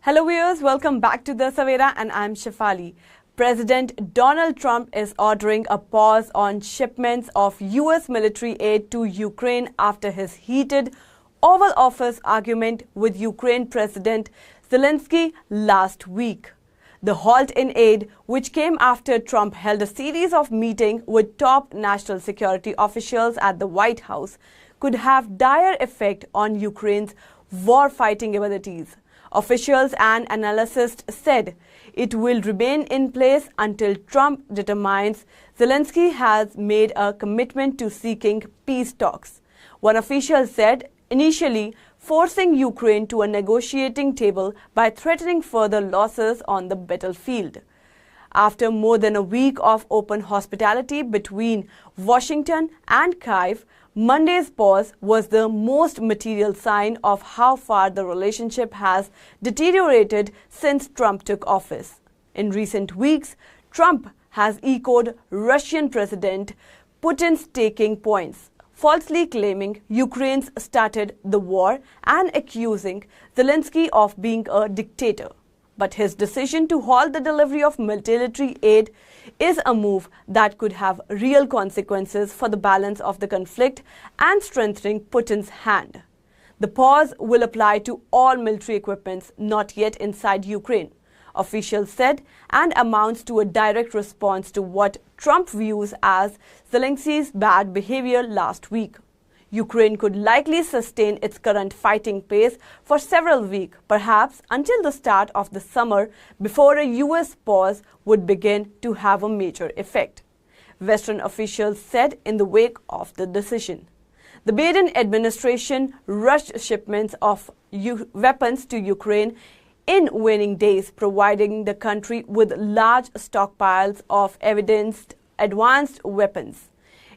Hello viewers, welcome back to the Savera and I'm Shefali. President Donald Trump is ordering a pause on shipments of US military aid to Ukraine after his heated Oval Office argument with Ukraine President Zelensky last week. The halt in aid, which came after Trump held a series of meetings with top national security officials at the White House, could have dire effect on Ukraine's war-fighting abilities. Officials and analysts said it will remain in place until Trump determines Zelensky has made a commitment to seeking peace talks. One official said initially forcing Ukraine to a negotiating table by threatening further losses on the battlefield. After more than a week of open hospitality between Washington and Kyiv, Monday's pause was the most material sign of how far the relationship has deteriorated since Trump took office. In recent weeks, Trump has echoed Russian President Putin's taking points, falsely claiming Ukraine's started the war and accusing Zelensky of being a dictator. But his decision to halt the delivery of military aid is a move that could have real consequences for the balance of the conflict and strengthening Putin's hand. The pause will apply to all military equipment not yet inside Ukraine, officials said, and amounts to a direct response to what Trump views as Zelensky's bad behavior last week. Ukraine could likely sustain its current fighting pace for several weeks, perhaps until the start of the summer, before a US pause would begin to have a major effect, Western officials said in the wake of the decision. The Biden administration rushed shipments of weapons to Ukraine in waning days, providing the country with large stockpiles of evidenced advanced weapons.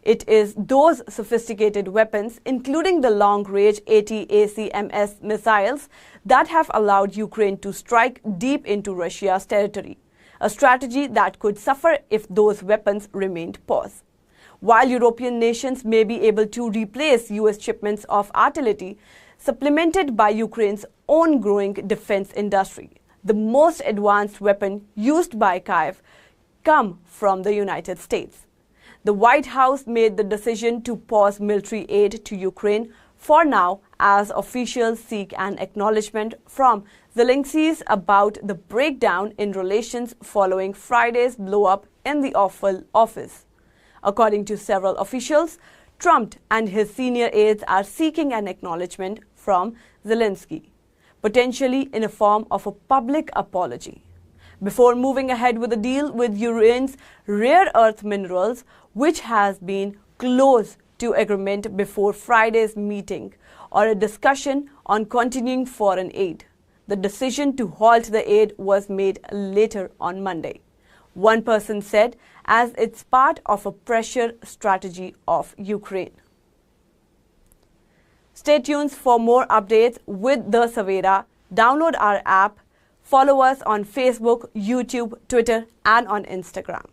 It is those sophisticated weapons, including the long-range ATACMS missiles, that have allowed Ukraine to strike deep into Russia's territory, a strategy that could suffer if those weapons remained paused. While European nations may be able to replace US shipments of artillery, supplemented by Ukraine's own growing defense industry, the most advanced weapon used by Kyiv come from the United States. The White House made the decision to pause military aid to Ukraine for now as officials seek an acknowledgement from Zelensky about the breakdown in relations following Friday's blow-up in the Oval Office. According to several officials, Trump and his senior aides are seeking an acknowledgement from Zelensky, potentially in a form of a public apology, before moving ahead with a deal with Ukraine's rare earth minerals, which has been close to agreement before Friday's meeting, or a discussion on continuing foreign aid. The decision to halt the aid was made later on Monday, one person said, as it's part of a pressure strategy of Ukraine. Stay tuned for more updates with the Savera. Download our app. Follow us on Facebook, YouTube, Twitter, and on Instagram.